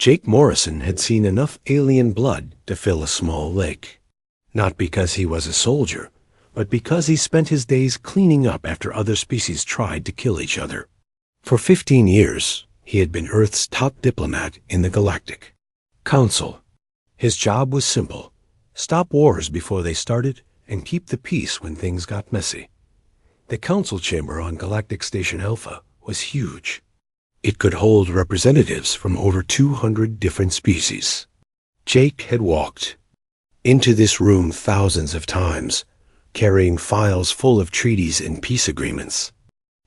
Jake Morrison had seen enough alien blood to fill a small lake. Not because he was a soldier, but because he spent his days cleaning up after other species tried to kill each other. For 15 years, he had been Earth's top diplomat in the Galactic Council. His job was simple: stop wars before they started and keep the peace when things got messy. The council chamber on Galactic Station Alpha was huge. It could hold representatives from over 200 different species. Jake had walked into this room thousands of times, carrying files full of treaties and peace agreements.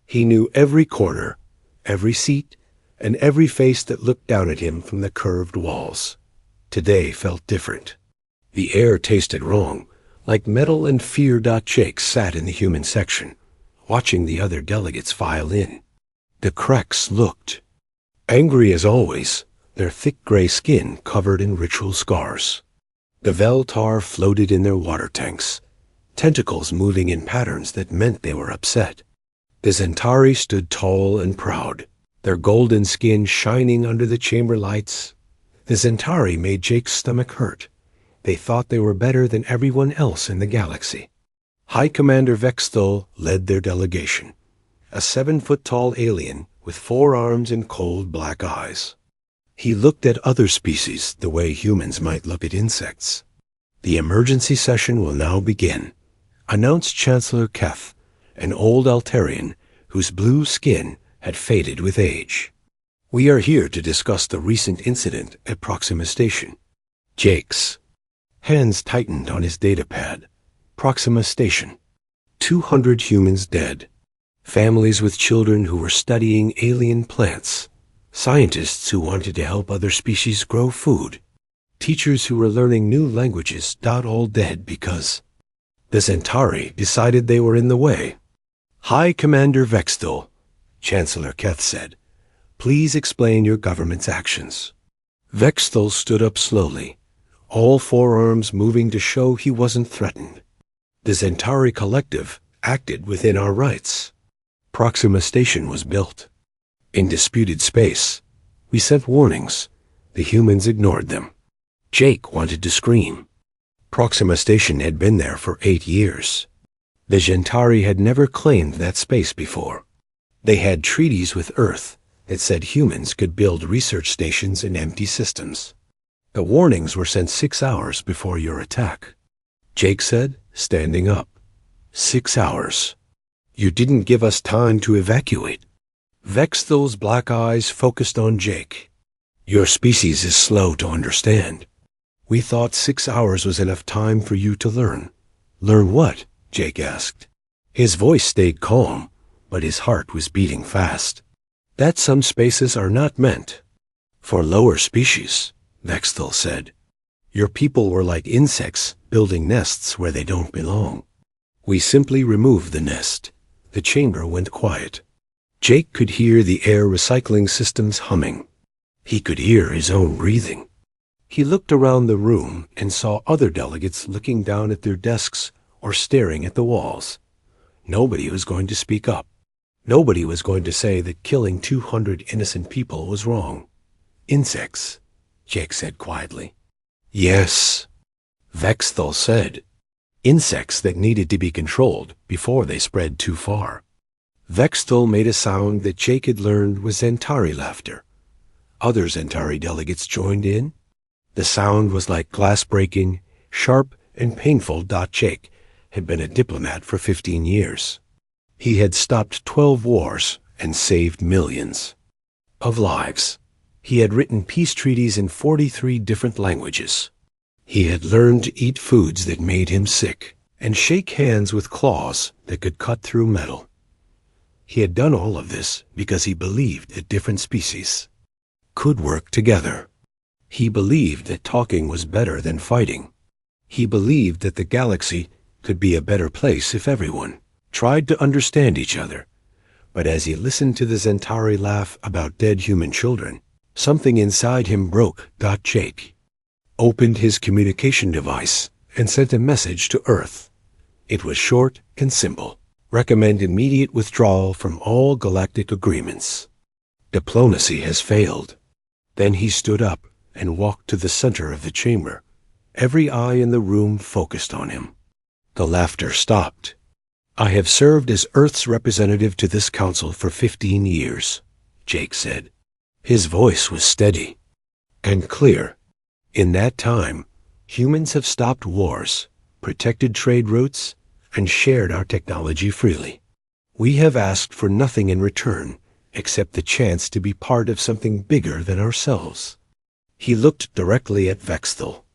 He knew every corner, every seat, and every face that looked down at him from the curved walls. Today felt different. The air tasted wrong, like metal and fear. Jake sat in the human section, watching the other delegates file in. The Kreks looked angry as always, their thick gray skin covered in ritual scars. The Veltar floated in their water tanks, tentacles moving in patterns that meant they were upset. The Zentari stood tall and proud, their golden skin shining under the chamber lights. The Zentari made Jake's stomach hurt. They thought they were better than everyone else in the galaxy. High Commander Vexthal led their delegation, a 7-foot-tall alien with 4 arms and cold black eyes. He looked at other species the way humans might look at insects. "The emergency session will now begin," announced Chancellor Keth, an old Altarian whose blue skin had faded with age. "We are here to discuss the recent incident at Proxima Station." Jake's hands tightened on his datapad. Proxima Station. 200 humans dead. Families with children who were studying alien plants. Scientists who wanted to help other species grow food. Teachers who were learning new languages. All dead because the Zentari decided they were in the way. "High Commander Vexthal," Chancellor Keth said, "please explain your government's actions." Vexthal stood up slowly, all 4 arms moving to show he wasn't threatened. "The Zentari Collective acted within our rights. Proxima Station was built in disputed space. We sent warnings. The humans ignored them." Jake wanted to scream. Proxima Station had been there for 8 years. The Zentari had never claimed that space before. They had treaties with Earth that said humans could build research stations in empty systems. "The warnings were sent 6 hours before your attack," Jake said, standing up. 6 hours. You didn't give us time to evacuate." Vexthal's black eyes focused on Jake. "Your species is slow to understand. We thought 6 hours was enough time for you to learn." "Learn what?" Jake asked. His voice stayed calm, but his heart was beating fast. "That some spaces are not meant for lower species," Vexthal said. "Your people were like insects building nests where they don't belong. We simply removed the nest." The chamber went quiet. Jake could hear the air recycling systems humming. He could hear his own breathing. He looked around the room and saw other delegates looking down at their desks or staring at the walls. Nobody was going to speak up. Nobody was going to say that killing 200 innocent people was wrong. "Insects," Jake said quietly. "Yes," Vexthal said. "Insects that needed to be controlled before they spread too far." Vexthal made a sound that Jake had learned was Zentari laughter. Other Zentari delegates joined in. The sound was like glass breaking, sharp and painful. Jake had been a diplomat for 15 years. He had stopped 12 wars and saved millions of lives. He had written peace treaties in 43 different languages. He had learned to eat foods that made him sick and shake hands with claws that could cut through metal. He had done all of this because he believed that different species could work together. He believed that talking was better than fighting. He believed that the galaxy could be a better place if everyone tried to understand each other. But as he listened to the Zentari laugh about dead human children, something inside him broke. Jake opened his communication device and sent a message to Earth. It was short and simple. "Recommend immediate withdrawal from all galactic agreements. Diplomacy has failed. Then he stood up and walked to the center of the chamber. Every eye in the room focused on him. The laughter stopped. "I have served as Earth's representative to this council for 15 years, Jake said. His voice was steady and clear. In that time, humans have stopped wars, protected trade routes, and shared our technology freely. We have asked for nothing in return except the chance to be part of something bigger than ourselves." He looked directly at Vexthel.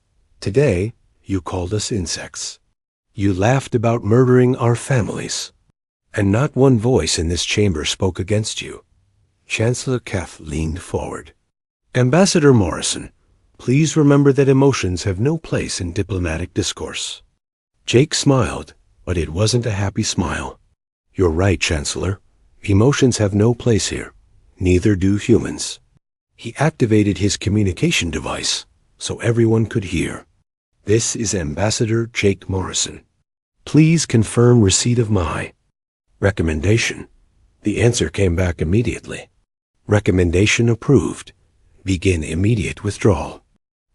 "Today, you called us insects. You laughed about murdering our families. And not one voice in this chamber spoke against you." Chancellor Keth leaned forward. "Ambassador Morrison, please remember that emotions have no place in diplomatic discourse." Jake smiled, but it wasn't a happy smile. "You're right, Chancellor. Emotions have no place here. Neither do humans." He activated his communication device so everyone could hear. "This is Ambassador Jake Morrison. Please confirm receipt of my recommendation." The answer came back immediately. "Recommendation approved. Begin immediate withdrawal."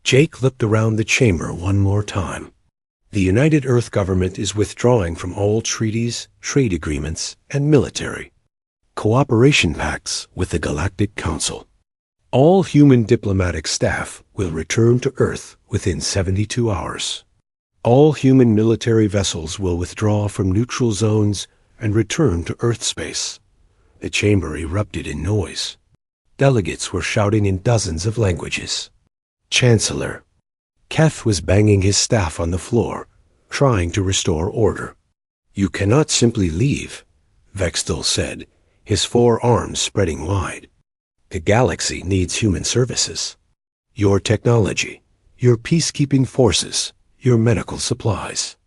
Jake looked around the chamber one more time. "The United Earth government is withdrawing from all treaties, trade agreements, and military cooperation pacts with the Galactic Council. All human diplomatic staff will return to Earth within 72 hours. All human military vessels will withdraw from neutral zones and return to Earth space." The chamber erupted in noise. Delegates were shouting in dozens of languages. "Chancellor." Keth was banging his staff on the floor, trying to restore order. "You cannot simply leave," Vexthel said, his four arms spreading wide. "The galaxy needs human services. Your technology, your peacekeeping forces, your medical supplies."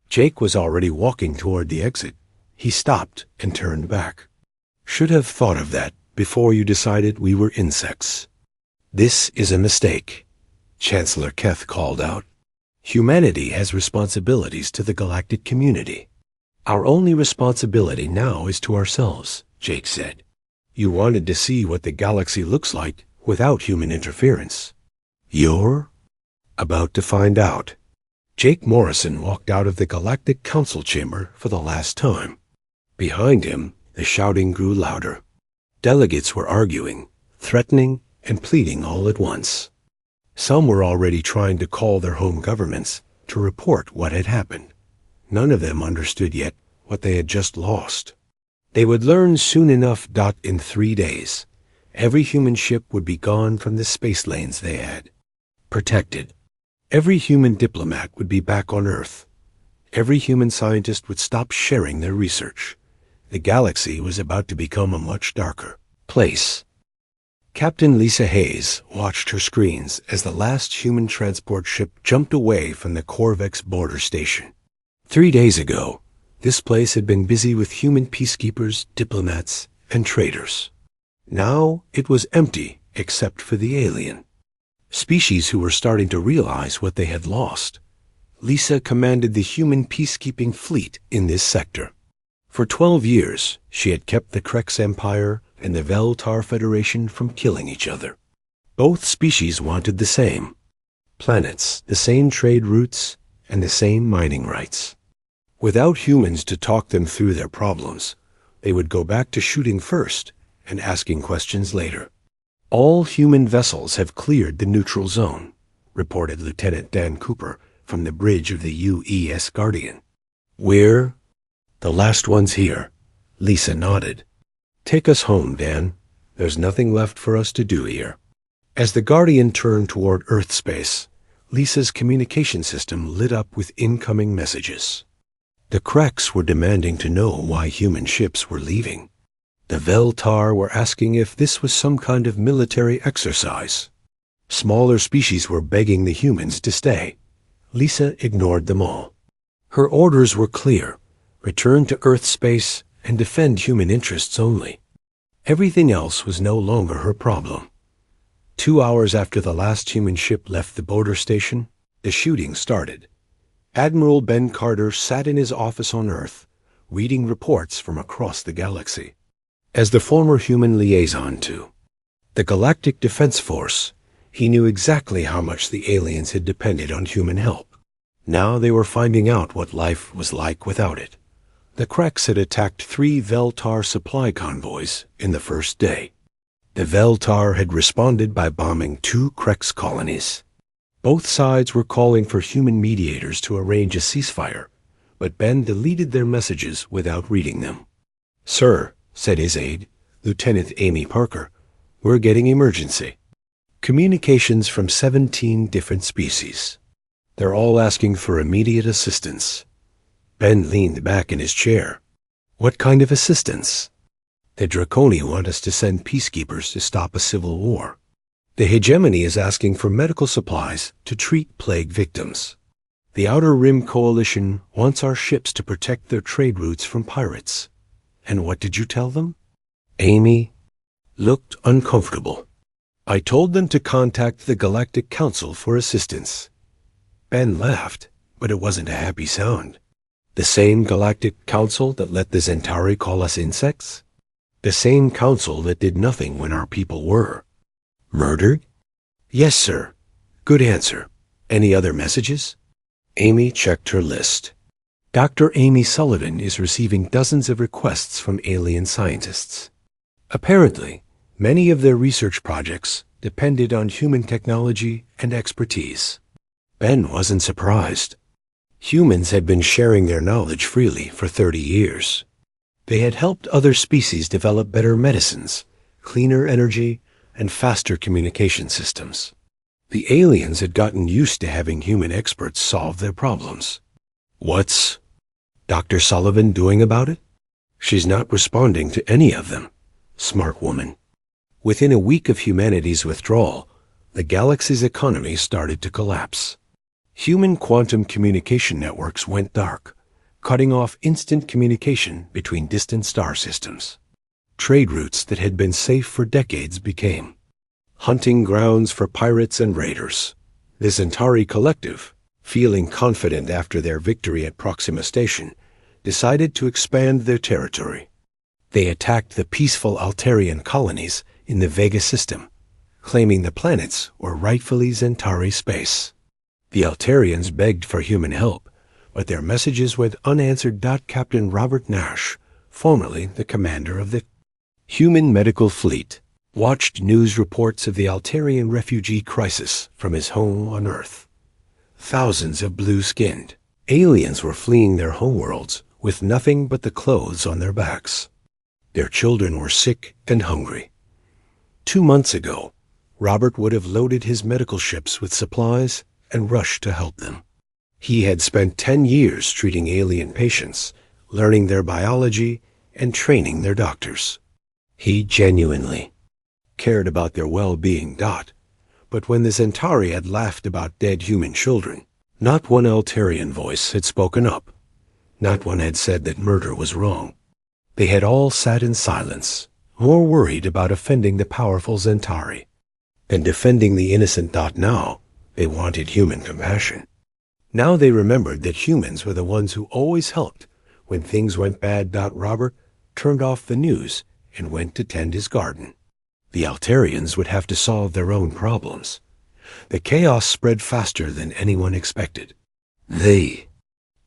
Jake was already walking toward the exit. He stopped and turned back. "Should have thought of that before you decided we were insects." "This is a mistake," Chancellor Keth called out. "Humanity has responsibilities to the galactic community. Our only responsibility now is to ourselves," Jake said. "You wanted to see what the galaxy looks like without human interference. You're about to find out." Jake Morrison walked out of the Galactic Council chamber for the last time. Behind him, the shouting grew louder. Delegates were arguing, threatening, and pleading all at once. Some were already trying to call their home governments to report what had happened. None of them understood yet what they had just lost. They would learn soon enough. In 3 days, every human ship would be gone from the space lanes they had protected. Every human diplomat would be back on Earth. Every human scientist would stop sharing their research. The galaxy was about to become a much darker place. Captain Lisa Hayes watched her screens as the last human transport ship jumped away from the Corvex border station. 3 days ago, this place had been busy with human peacekeepers, diplomats, and traders. Now it was empty except for the alien species who were starting to realize what they had lost. Lisa commanded the human peacekeeping fleet in this sector. For 12 years, she had kept the Krex Empire and the Veltar Federation from killing each other. Both species wanted the same planets, the same trade routes, and the same mining rights. Without humans to talk them through their problems, they would go back to shooting first and asking questions later. "All human vessels have cleared the neutral zone," reported Lieutenant Dan Cooper from the bridge of the UES Guardian. "We're the last ones here." Lisa nodded. "Take us home, Dan. There's nothing left for us to do here." As the Guardian turned toward Earth space, Lisa's communication system lit up with incoming messages. The Krex were demanding to know why human ships were leaving. The Veltar were asking if this was some kind of military exercise. Smaller species were begging the humans to stay. Lisa ignored them all. Her orders were clear: return to Earth space and defend human interests only. Everything else was no longer her problem. 2 hours after the last human ship left the border station, the shooting started. Admiral Ben Carter sat in his office on Earth, reading reports from across the galaxy. As the former human liaison to The Galactic Defense Force. He knew exactly how much the aliens had depended on human help. Now they were finding out what life was like without it. The Kreks had attacked 3 Veltar supply convoys in the first day. The Veltar had responded by bombing 2 Kreks colonies. Both sides were calling for human mediators to arrange a ceasefire, but Ben deleted their messages without reading them. "Sir," said his aide, Lieutenant Amy Parker, "we're getting emergency. Communications from 17 different species. They're all asking for immediate assistance." Ben leaned back in his chair. "What kind of assistance?" "The Draconi want us to send peacekeepers to stop a civil war. The Hegemony is asking for medical supplies to treat plague victims. The Outer Rim Coalition wants our ships to protect their trade routes from pirates." "And what did you tell them?" Amy looked uncomfortable. "I told them to contact the Galactic Council for assistance." Ben laughed, but it wasn't a happy sound. "The same Galactic Council that let the Centauri call us insects? The same council that did nothing when our people were murdered?" "Yes, sir." "Good answer. Any other messages?" Amy checked her list. "Dr. Amy Sullivan is receiving dozens of requests from alien scientists. Apparently, many of their research projects depended on human technology and expertise." Ben wasn't surprised. Humans had been sharing their knowledge freely for 30 years. They had helped other species develop better medicines, cleaner energy, and faster communication systems. The aliens had gotten used to having human experts solve their problems. "What's Dr. Sullivan doing about it?" "She's not responding to any of them." Smart woman. Within a week of humanity's withdrawal, the galaxy's economy started to collapse. Human quantum communication networks went dark, cutting off instant communication between distant star systems. Trade routes that had been safe for decades became hunting grounds for pirates and raiders. The Centauri Collective, feeling confident after their victory at Proxima Station, decided to expand their territory. They attacked the peaceful Altarian colonies in the Vega system, claiming the planets were rightfully Centauri space. The Altarians begged for human help, but their messages went unanswered. Captain Robert Nash, formerly the commander of the Human Medical Fleet, watched news reports of the Altarian refugee crisis from his home on Earth. Thousands of blue-skinned aliens were fleeing their homeworlds with nothing but the clothes on their backs. Their children were sick and hungry. 2 months ago, Robert would have loaded his medical ships with supplies and rushed to help them. He had spent 10 years treating alien patients, learning their biology and training their doctors. He genuinely cared about their well-being. But when the Centauri had laughed about dead human children, not one Altarian voice had spoken up. Not one had said that murder was wrong. They had all sat in silence, more worried about offending the powerful Centauri than defending the innocent. Now, they wanted human compassion. Now they remembered that humans were the ones who always helped when things went bad. Robert turned off the news and went to tend his garden. The Altarians would have to solve their own problems. The chaos spread faster than anyone expected. The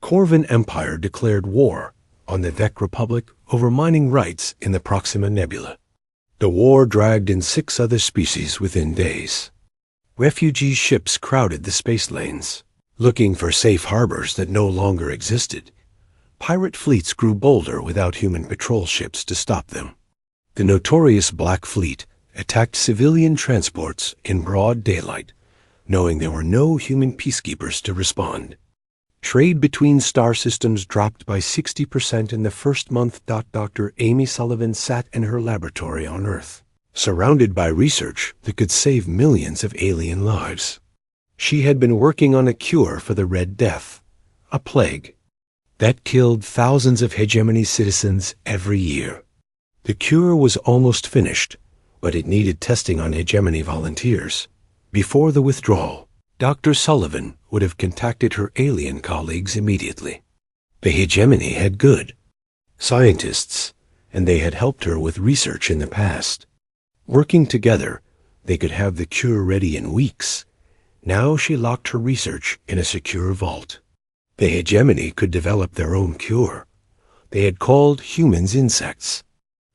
Corvin Empire declared war on the Vec Republic over mining rights in the Proxima Nebula. The war dragged in 6 other species within days. Refugee ships crowded the space lanes, looking for safe harbors that no longer existed. Pirate fleets grew bolder without human patrol ships to stop them. The notorious Black Fleet attacked civilian transports in broad daylight, knowing there were no human peacekeepers to respond. Trade between star systems dropped by 60% in the first month. Dr. Amy Sullivan sat in her laboratory on Earth, surrounded by research that could save millions of alien lives. She had been working on a cure for the Red Death, a plague that killed thousands of Hegemony citizens every year. The cure was almost finished, but it needed testing on Hegemony volunteers. Before the withdrawal, Dr. Sullivan would have contacted her alien colleagues immediately. The Hegemony had good scientists, and they had helped her with research in the past. Working together, they could have the cure ready in weeks. Now she locked her research in a secure vault. The hegemony could develop their own cure. They had called humans insects.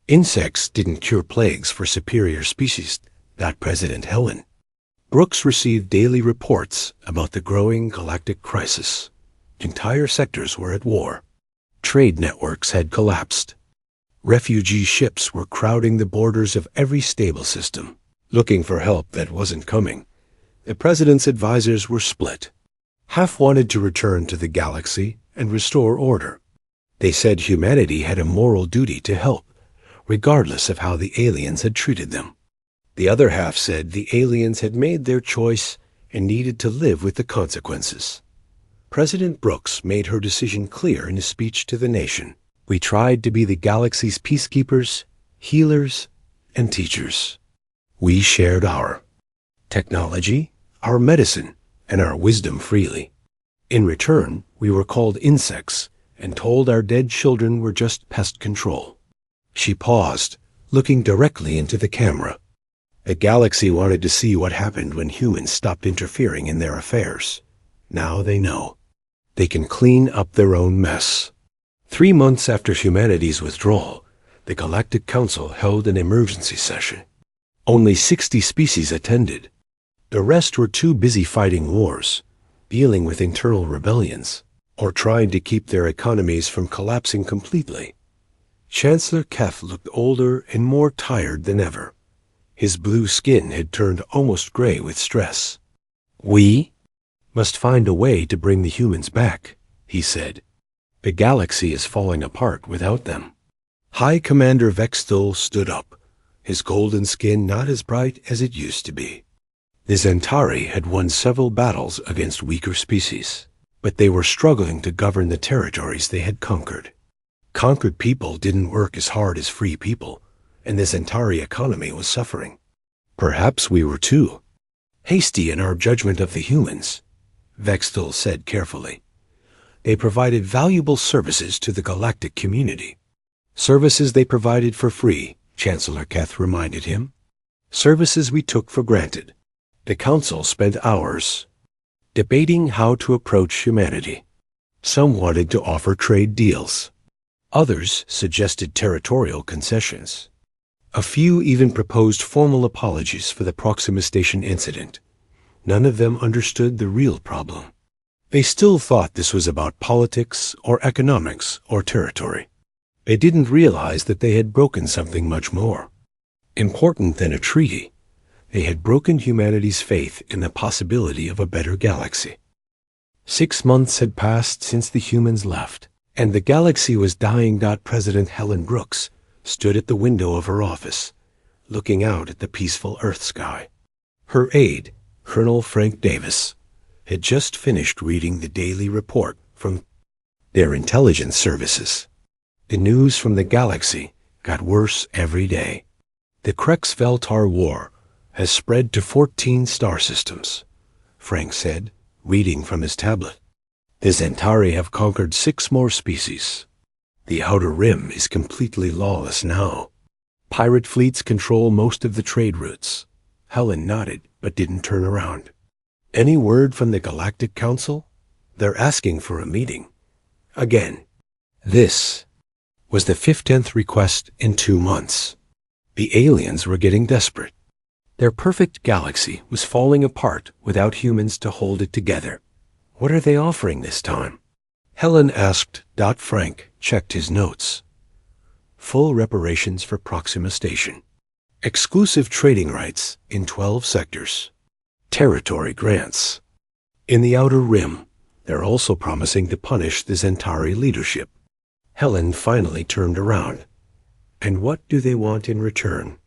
Insects didn't cure plagues for superior species, thought President Helen. Brooks received daily reports about the growing galactic crisis. Entire sectors were at war. Trade networks had collapsed. Refugee ships were crowding the borders of every stable system, looking for help that wasn't coming. The president's advisors were split. Half wanted to return to the galaxy and restore order. They said humanity had a moral duty to help, regardless of how the aliens had treated them. The other half said the aliens had made their choice and needed to live with the consequences. President Brooks made her decision clear in a speech to the nation. We tried to be the galaxy's peacekeepers, healers, and teachers. We shared our technology, our medicine, and our wisdom freely. In return, we were called insects and told our dead children were just pest control. She paused, looking directly into the camera. The galaxy wanted to see what happened when humans stopped interfering in their affairs. Now they know. They can clean up their own mess. 3 months after humanity's withdrawal, the Galactic Council held an emergency session. Only 60 species attended. The rest were too busy fighting wars, dealing with internal rebellions, or trying to keep their economies from collapsing completely. Chancellor Keth looked older and more tired than ever. His blue skin had turned almost gray with stress. We must find a way to bring the humans back, he said. The galaxy is falling apart without them. High Commander Vexthul stood up, his golden skin not as bright as it used to be. The Zentari had won several battles against weaker species, but they were struggling to govern the territories they had conquered. Conquered people didn't work as hard as free people, and the Zentari economy was suffering. Perhaps we were too hasty in our judgment of the humans, Vexthul said carefully. They provided valuable services to the galactic community. Services they provided for free, Chancellor Keth reminded him. Services we took for granted. The council spent hours debating how to approach humanity. Some wanted to offer trade deals. Others suggested territorial concessions. A few even proposed formal apologies for the Proxima Station incident. None of them understood the real problem. They still thought this was about politics or economics or territory. They didn't realize that they had broken something much more important than a treaty. They had broken humanity's faith in the possibility of a better galaxy. 6 months had passed since the humans left, and the galaxy was dying. President Helen Brooks stood at the window of her office, looking out at the peaceful Earth sky. Her aide, Colonel Frank Davis, had just finished reading the daily report from their intelligence services. The news from the galaxy got worse every day. The Krex-Veltar War has spread to 14 star systems, Frank said, reading from his tablet. The Zentari have conquered 6 more species. The Outer Rim is completely lawless now. Pirate fleets control most of the trade routes. Helen nodded, but didn't turn around. Any word from the Galactic Council? They're asking for a meeting. Again. This was the 15th request in 2 months. The aliens were getting desperate. Their perfect galaxy was falling apart without humans to hold it together. What are they offering this time? Helen asked. Frank checked his notes. Full reparations for Proxima Station. Exclusive trading rights in 12 sectors. Territory grants. In the Outer Rim, they're also promising to punish the Zentari leadership. Helen finally turned around. And what do they want in return?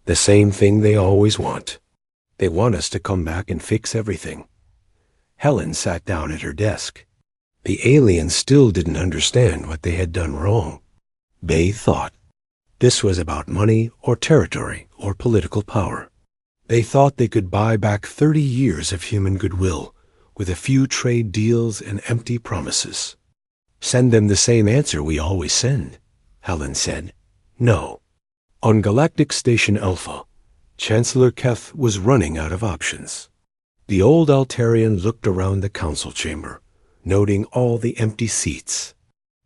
The same thing they always want. They want us to come back and fix everything. Helen sat down at her desk. The aliens still didn't understand what they had done wrong. They thought this was about money or territory or political power. They thought they could buy back 30 years of human goodwill with a few trade deals and empty promises. Send them the same answer we always send, Helen said. No. On Galactic Station Alpha, Chancellor Keth was running out of options. The old Altarian looked around the council chamber, noting all the empty seats.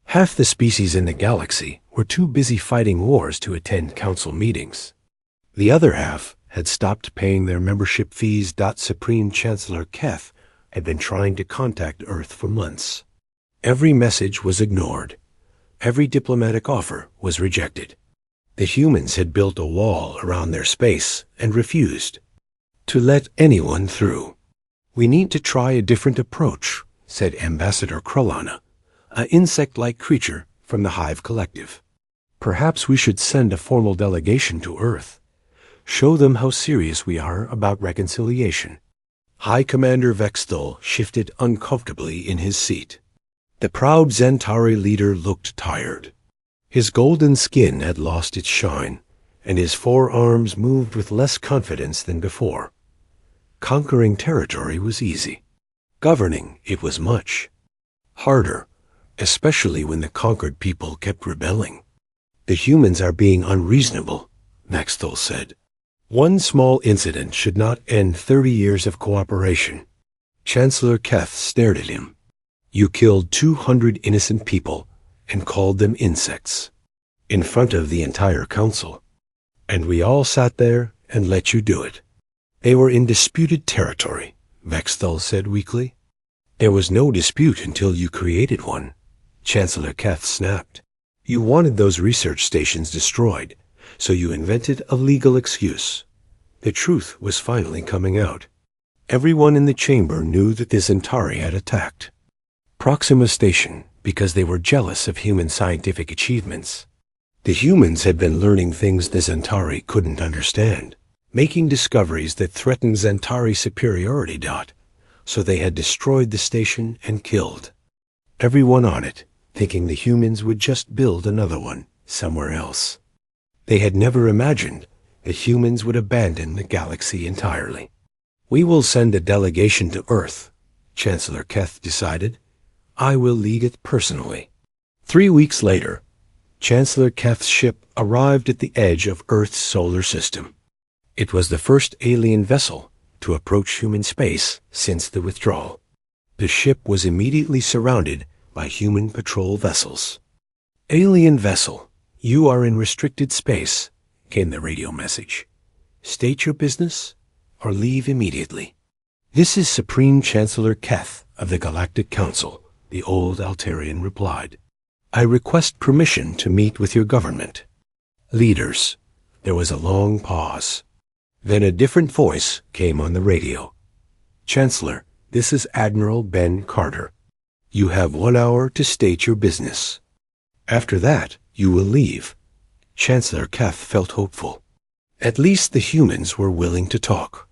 Half the species in the galaxy were too busy fighting wars to attend council meetings. The other half had stopped paying their membership fees. Supreme Chancellor Keth had been trying to contact Earth for months. Every message was ignored. Every diplomatic offer was rejected. The humans had built a wall around their space and refused to let anyone through. "We need to try a different approach," said Ambassador Krolana, an insect-like creature from the Hive Collective. "Perhaps we should send a formal delegation to Earth. Show them how serious we are about reconciliation." High Commander Vexthal shifted uncomfortably in his seat. The proud Zentari leader looked tired. His golden skin had lost its shine, and his forearms moved with less confidence than before. Conquering territory was easy. Governing it was much harder, especially when the conquered people kept rebelling. "The humans are being unreasonable," Vexthal said. "One small incident should not end 30 years of cooperation." Chancellor Keth stared at him. "You killed 200 innocent people and called them insects in front of the entire council. And we all sat there and let you do it." "They were in disputed territory," Vexthal said weakly. "There was no dispute until you created one," Chancellor Keth snapped. "You wanted those research stations destroyed, so you invented a legal excuse. The truth was finally coming out. Everyone in the chamber knew that the Zentari had attacked Proxima Station because they were jealous of human scientific achievements. The humans had been learning things the Zentari couldn't understand, making discoveries that threatened Zentari superiority. So they had destroyed the station and killed everyone on it, thinking the humans would just build another one somewhere else. They had never imagined that humans would abandon the galaxy entirely. "We will send a delegation to Earth," Chancellor Keth decided. "I will lead it personally." 3 weeks later, Chancellor Keth's ship arrived at the edge of Earth's solar system. It was the first alien vessel to approach human space since the withdrawal. The ship was immediately surrounded by human patrol vessels. "Alien vessel, you are in restricted space," came the radio message. "State your business or leave immediately." "This is Supreme Chancellor Keth of the Galactic Council," the old Altarian replied. "I request permission to meet with your government leaders." There was a long pause. Then a different voice came on the radio. "Chancellor, this is Admiral Ben Carter. You have 1 hour to state your business. After that, you will leave." Chancellor Keth felt hopeful. At least the humans were willing to talk.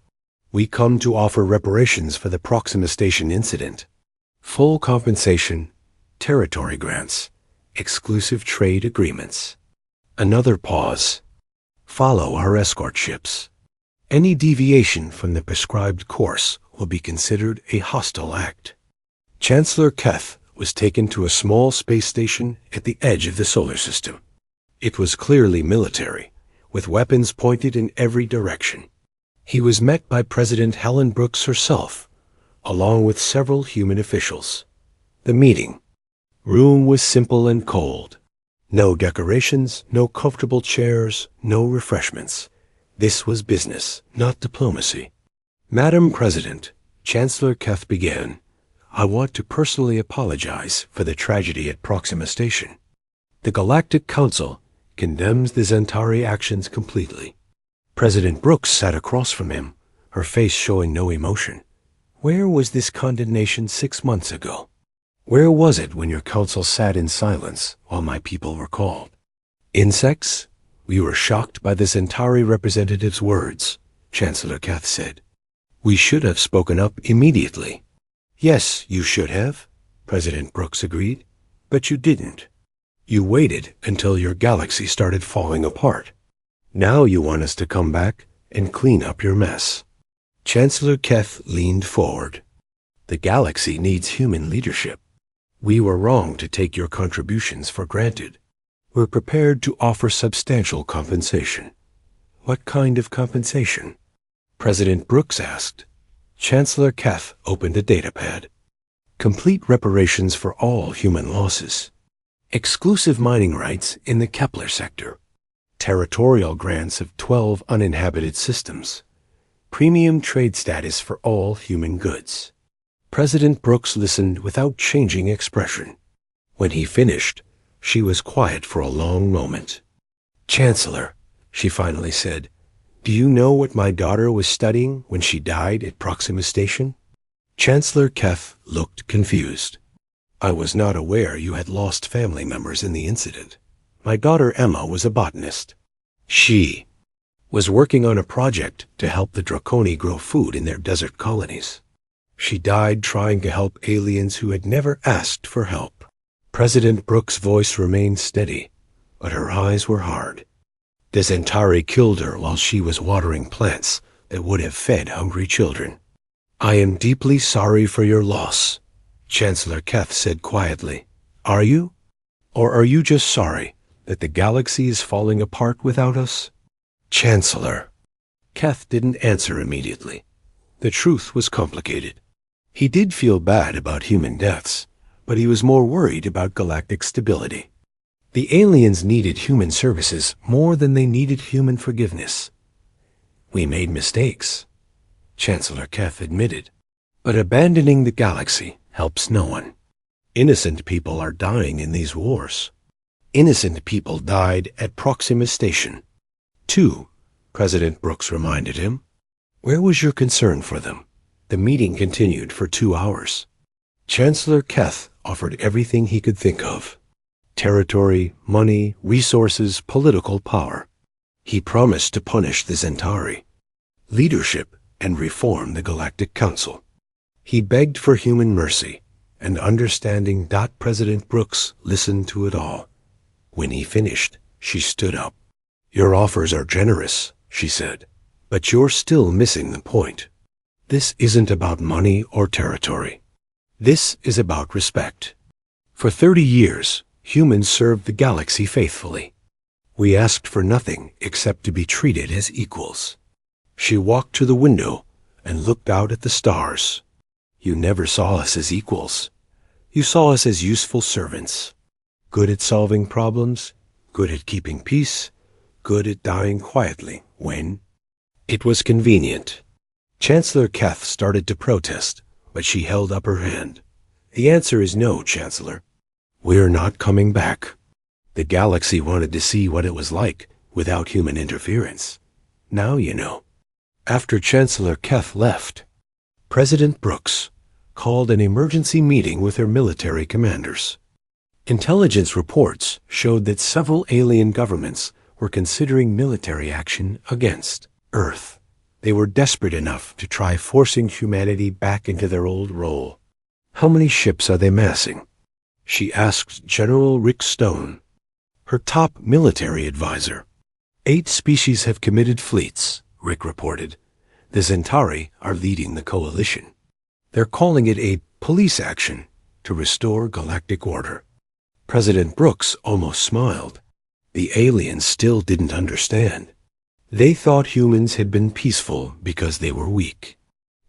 "We come to offer reparations for the Proxima Station incident. Full compensation, territory grants, exclusive trade agreements." Another pause. "Follow our escort ships. Any deviation from the prescribed course will be considered a hostile act." Chancellor Keth was taken to a small space station at the edge of the solar system. It was clearly military, with weapons pointed in every direction. He was met by President Helen Brooks herself, along with several human officials. The meeting room was simple and cold. No decorations, no comfortable chairs, no refreshments. This was business, not diplomacy. "Madam President," Chancellor Keth began, "I want to personally apologize for the tragedy at Proxima Station. The Galactic Council condemns the Zentari actions completely." President Brooks sat across from him, her face showing no emotion. "Where was this condemnation 6 months ago? Where was it when your council sat in silence while my people were called?" "Insects? We were shocked by the Zentari representative's words," Chancellor Keth said. "We should have spoken up immediately." "Yes, you should have," President Brooks agreed, "but you didn't. You waited until your galaxy started falling apart. Now you want us to come back and clean up your mess." Chancellor Keth leaned forward. "The galaxy needs human leadership. We were wrong to take your contributions for granted. We're prepared to offer substantial compensation. What kind of compensation? President Brooks asked. Chancellor Keth opened a datapad. Complete reparations for all human losses. Exclusive mining rights in the Kepler sector. Territorial grants of 12 uninhabited systems. Premium trade status for all human goods. President Brooks listened without changing expression. When he finished, she was quiet for a long moment. Chancellor, she finally said, do you know what my daughter was studying when she died at Proxima Station? Chancellor Keth looked confused. I was not aware you had lost family members in the incident. My daughter Emma was a botanist. She was working on a project to help the Draconi grow food in their desert colonies. She died trying to help aliens who had never asked for help. President Brooks' voice remained steady, but her eyes were hard. The Zentari killed her while she was watering plants that would have fed hungry children. I am deeply sorry for your loss, Chancellor Keth said quietly. Are you? Or are you just sorry that the galaxy is falling apart without us? Chancellor. Keth didn't answer immediately. The truth was complicated. He did feel bad about human deaths, but he was more worried about galactic stability. The aliens needed human services more than they needed human forgiveness. We made mistakes, Chancellor Keth admitted, but abandoning the galaxy helps no one. Innocent people are dying in these wars. Innocent people died at Proxima Station. Too, President Brooks reminded him. Where was your concern for them? The meeting continued for 2 hours. Chancellor Keth offered everything he could think of. Territory, money, resources, political power. He promised to punish the Zentari, leadership, and reform the Galactic Council. He begged for human mercy and understanding. President Brooks listened to it all. When he finished, she stood up. Your offers are generous, she said, but you're still missing the point. This isn't about money or territory. This is about respect. For 30 years, humans served the galaxy faithfully. We asked for nothing except to be treated as equals. She walked to the window and looked out at the stars. You never saw us as equals. You saw us as useful servants. Good at solving problems, good at keeping peace, good at dying quietly when it was convenient. Chancellor Keth started to protest, but she held up her hand. The answer is no, Chancellor. We're not coming back. The galaxy wanted to see what it was like without human interference. Now you know. After Chancellor Keth left, President Brooks called an emergency meeting with her military commanders. Intelligence reports showed that several alien governments were considering military action against Earth. They were desperate enough to try forcing humanity back into their old role. How many ships are they massing? She asked General Rick Stone, her top military advisor. 8 species have committed fleets, Rick reported. The Zentari are leading the coalition. They're calling it a police action to restore galactic order. President Brooks almost smiled. The aliens still didn't understand. They thought humans had been peaceful because they were weak.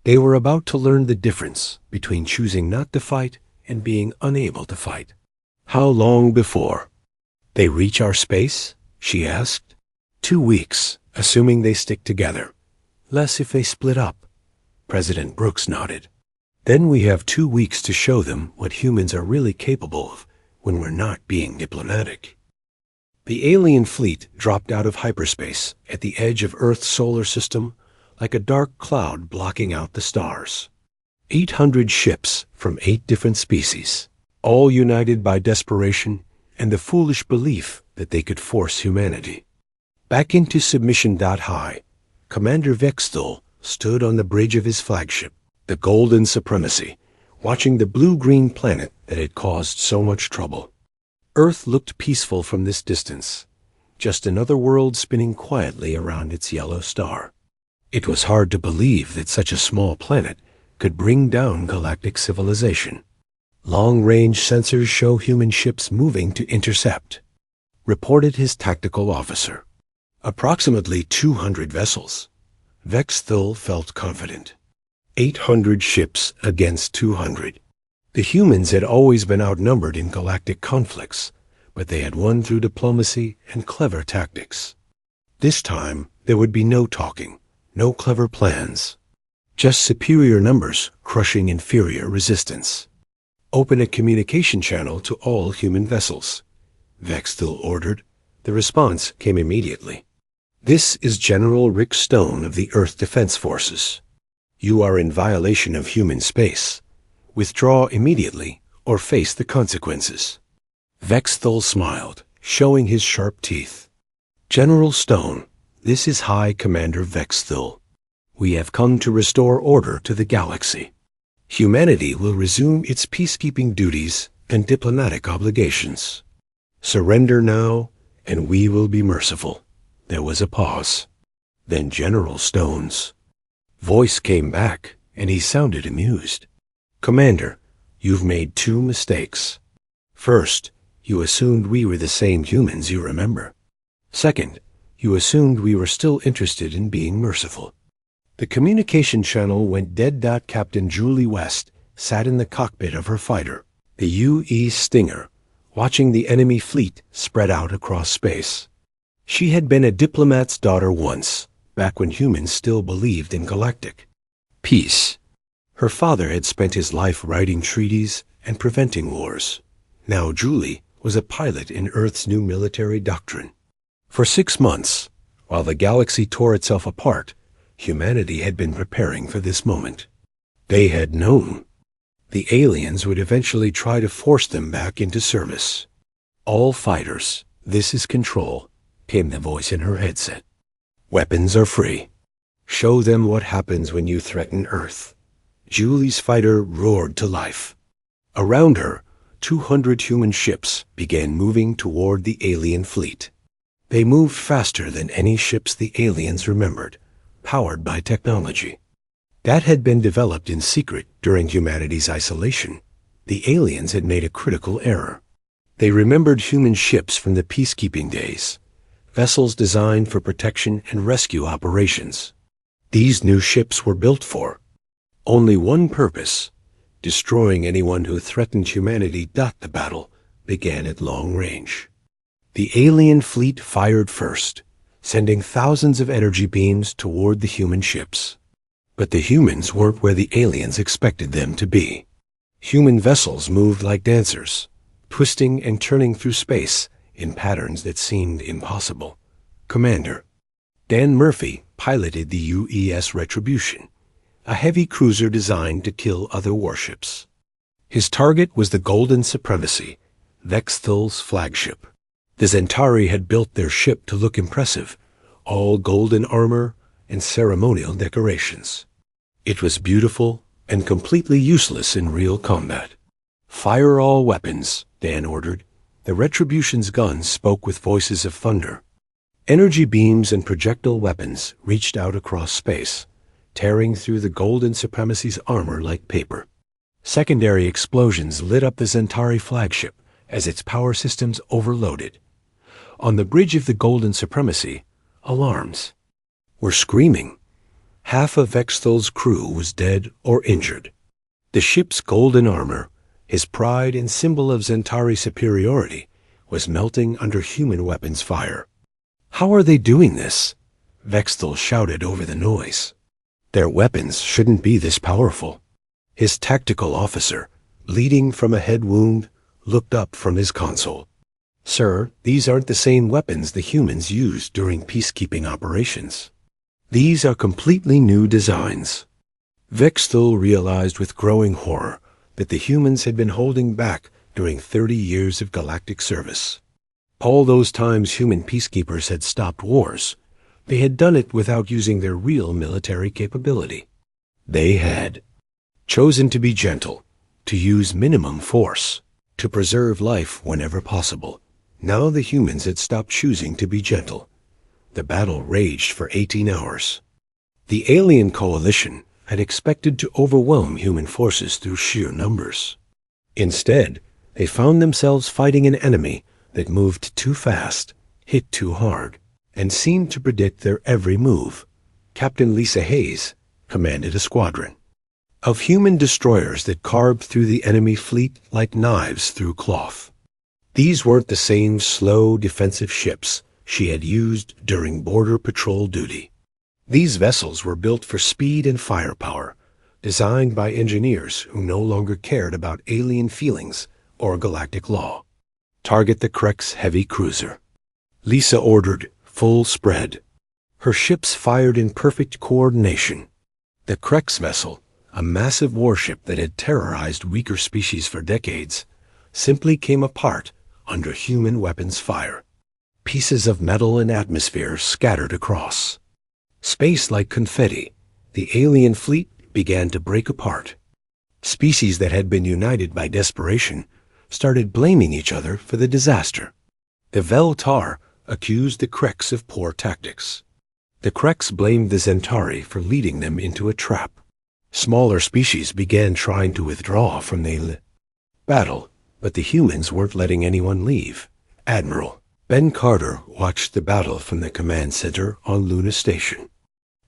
They were about to learn the difference between choosing not to fight and being unable to fight. How long before they reach our space? She asked. 2 weeks, assuming they stick together. Less if they split up. President Brooks nodded. Then we have 2 weeks to show them what humans are really capable of when we're not being diplomatic. The alien fleet dropped out of hyperspace at the edge of Earth's solar system like a dark cloud blocking out the stars. 800 ships from 8 different species, all united by desperation and the foolish belief that they could force humanity. Back into submission. High, Commander Vexthal stood on the bridge of his flagship, the Golden Supremacy, watching the blue-green planet that had caused so much trouble. Earth looked peaceful from this distance, just another world spinning quietly around its yellow star. It was hard to believe that such a small planet could bring down galactic civilization. Long-range sensors show human ships moving to intercept, reported his tactical officer. Approximately 200 vessels. Vexthul felt confident. 800 ships against 200. The humans had always been outnumbered in galactic conflicts, but they had won through diplomacy and clever tactics. This time, there would be no talking, no clever plans. Just superior numbers crushing inferior resistance. Open a communication channel to all human vessels. Vexthul ordered. The response came immediately. This is General Rick Stone of the Earth Defense Forces. You are in violation of human space. Withdraw immediately or face the consequences. Vexthul smiled, showing his sharp teeth. General Stone, this is High Commander Vexthul. We have come to restore order to the galaxy. Humanity will resume its peacekeeping duties and diplomatic obligations. Surrender now, and we will be merciful. There was a pause. Then General Stone's voice came back, and he sounded amused. Commander, you've made 2 mistakes. First, you assumed we were the same humans you remember. Second, you assumed we were still interested in being merciful. The communication channel went dead. Captain Julie West sat in the cockpit of her fighter, the UE Stinger, watching the enemy fleet spread out across space. She had been a diplomat's daughter once, back when humans still believed in galactic peace. Her father had spent his life writing treaties and preventing wars. Now Julie was a pilot in Earth's new military doctrine. For 6 months, while the galaxy tore itself apart, humanity had been preparing for this moment. They had known. The aliens would eventually try to force them back into service. All fighters, this is Control, came the voice in her headset. Weapons are free. Show them what happens when you threaten Earth. Julie's fighter roared to life. Around her, 200 human ships began moving toward the alien fleet. They moved faster than any ships the aliens remembered, powered by technology that had been developed in secret during humanity's isolation. The aliens had made a critical error. They remembered human ships from the peacekeeping days, vessels designed for protection and rescue operations. These new ships were built for only one purpose: destroying anyone who threatened humanity. The battle began at long range. The alien fleet fired first, sending thousands of energy beams toward the human ships. But the humans weren't where the aliens expected them to be. Human vessels moved like dancers, twisting and turning through space in patterns that seemed impossible. Commander Dan Murphy piloted the UES Retribution, a heavy cruiser designed to kill other warships. His target was the Golden Supremacy, Vexthul's flagship. The Zentari had built their ship to look impressive, all golden armor and ceremonial decorations. It was beautiful and completely useless in real combat. Fire all weapons, Dan ordered. The Retribution's guns spoke with voices of thunder. Energy beams and projectile weapons reached out across space, tearing through the Golden Supremacy's armor like paper. Secondary explosions lit up the Zentari flagship as its power systems overloaded. On the bridge of the Golden Supremacy, alarms were screaming. Half of Vexthul's crew was dead or injured. The ship's golden armor, his pride and symbol of Zentari superiority, was melting under human weapons fire. How are they doing this? Vexthul shouted over the noise. Their weapons shouldn't be this powerful. His tactical officer, bleeding from a head wound, looked up from his console. Sir, these aren't the same weapons the humans used during peacekeeping operations. These are completely new designs. Vexthul realized with growing horror that the humans had been holding back during 30 years of galactic service. All those times human peacekeepers had stopped wars, they had done it without using their real military capability. They had chosen to be gentle, to use minimum force, to preserve life whenever possible. Now the humans had stopped choosing to be gentle. The battle raged for 18 hours. The alien coalition had expected to overwhelm human forces through sheer numbers. Instead, they found themselves fighting an enemy that moved too fast, hit too hard, and seemed to predict their every move. Captain Lisa Hayes commanded a squadron of human destroyers that carved through the enemy fleet like knives through cloth. These weren't the same slow, defensive ships she had used during border patrol duty. These vessels were built for speed and firepower, designed by engineers who no longer cared about alien feelings or galactic law. Target the Krek's heavy cruiser. Lisa ordered full spread. Her ships fired in perfect coordination. The Krek's vessel, a massive warship that had terrorized weaker species for decades, simply came apart under human weapons fire. Pieces of metal and atmosphere scattered across. Space like confetti, the alien fleet began to break apart. Species that had been united by desperation started blaming each other for the disaster. The Vel-Tar accused the Kreks of poor tactics. The Kreks blamed the Zentari for leading them into a trap. Smaller species began trying to withdraw from the battle, but the humans weren't letting anyone leave. Admiral Ben Carter watched the battle from the command center on Luna Station.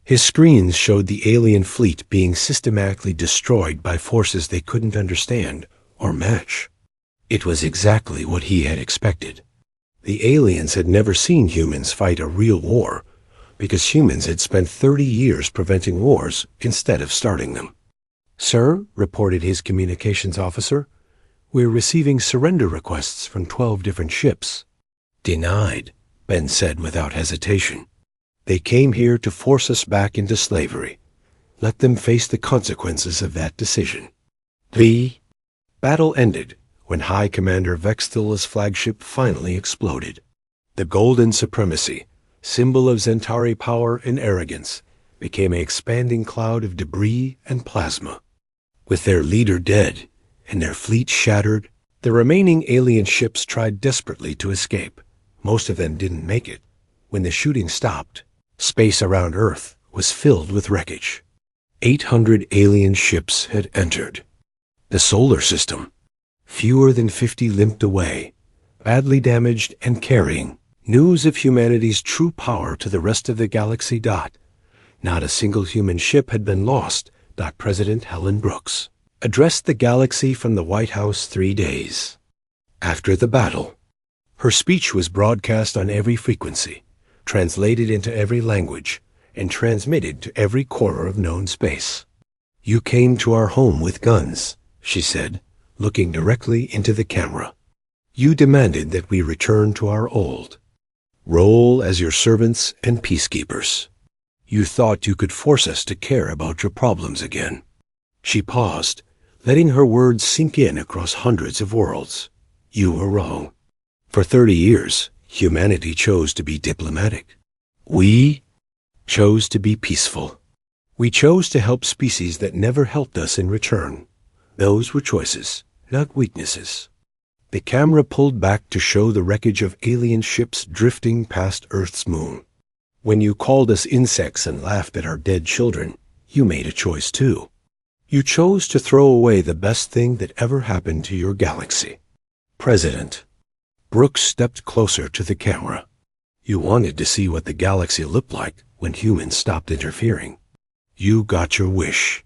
His screens showed the alien fleet being systematically destroyed by forces they couldn't understand or match. It was exactly what he had expected. The aliens had never seen humans fight a real war, because humans had spent 30 years preventing wars instead of starting them. "Sir," reported his communications officer, "we're receiving surrender requests from 12 different ships." "Denied," Ben said without hesitation. "They came here to force us back into slavery. Let them face the consequences of that decision." The battle ended when High Commander Vextilla's flagship finally exploded. The Golden Supremacy, symbol of Zentari power and arrogance, became an expanding cloud of debris and plasma. With their leader dead and their fleet shattered, the remaining alien ships tried desperately to escape. Most of them didn't make it. When the shooting stopped, space around Earth was filled with wreckage. 800 alien ships had entered. The solar system, fewer than 50 limped away, badly damaged and carrying news of humanity's true power to the rest of the galaxy. Not a single human ship had been lost. President Helen Brooks addressed the galaxy from the White House 3 days after the battle. Her speech was broadcast on every frequency, translated into every language, and transmitted to every corner of known space. "You came to our home with guns," she said, looking directly into the camera. "You demanded that we return to our old role as your servants and peacekeepers. You thought you could force us to care about your problems again." She paused, letting her words sink in across hundreds of worlds. "You were wrong. For 30 years, humanity chose to be diplomatic. We chose to be peaceful. We chose to help species that never helped us in return. Those were choices, not weaknesses." The camera pulled back to show the wreckage of alien ships drifting past Earth's moon. "When you called us insects and laughed at our dead children, you made a choice too. You chose to throw away the best thing that ever happened to your galaxy." President Brooks stepped closer to the camera. "You wanted to see what the galaxy looked like when humans stopped interfering. You got your wish.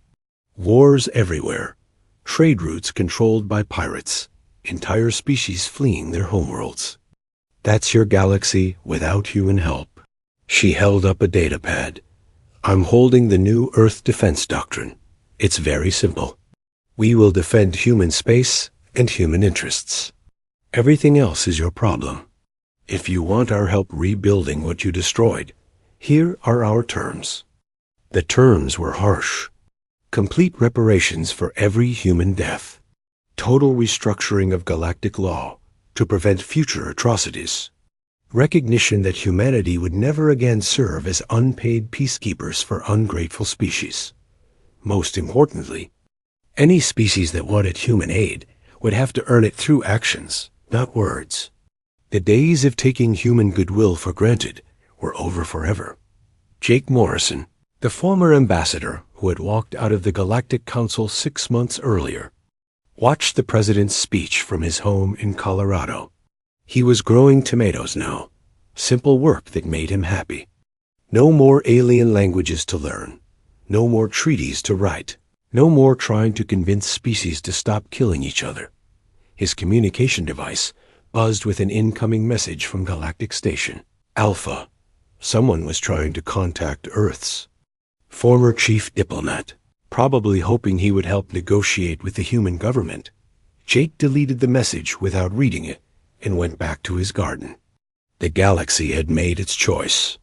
Wars everywhere, trade routes controlled by pirates, entire species fleeing their homeworlds. That's your galaxy without human help." She held up a datapad. "I'm holding the new Earth Defense Doctrine. It's very simple. We will defend human space and human interests. Everything else is your problem. If you want our help rebuilding what you destroyed, here are our terms." The terms were harsh. Complete reparations for every human death. Total restructuring of galactic law to prevent future atrocities. Recognition that humanity would never again serve as unpaid peacekeepers for ungrateful species. Most importantly, any species that wanted human aid would have to earn it through actions, not words. The days of taking human goodwill for granted were over forever. Jake Morrison, the former ambassador who had walked out of the Galactic Council 6 months earlier, watched the president's speech from his home in Colorado. He was growing tomatoes now, simple work that made him happy. No more alien languages to learn. No more treaties to write. No more trying to convince species to stop killing each other. His communication device buzzed with an incoming message from Galactic Station. Alpha. Someone was trying to contact Earth's former chief diplomat, probably hoping he would help negotiate with the human government. Jake deleted the message without reading it and went back to his garden. The galaxy had made its choice.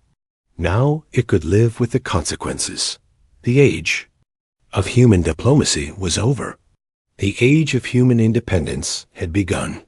Now it could live with the consequences. The age of human diplomacy was over. The age of human independence had begun.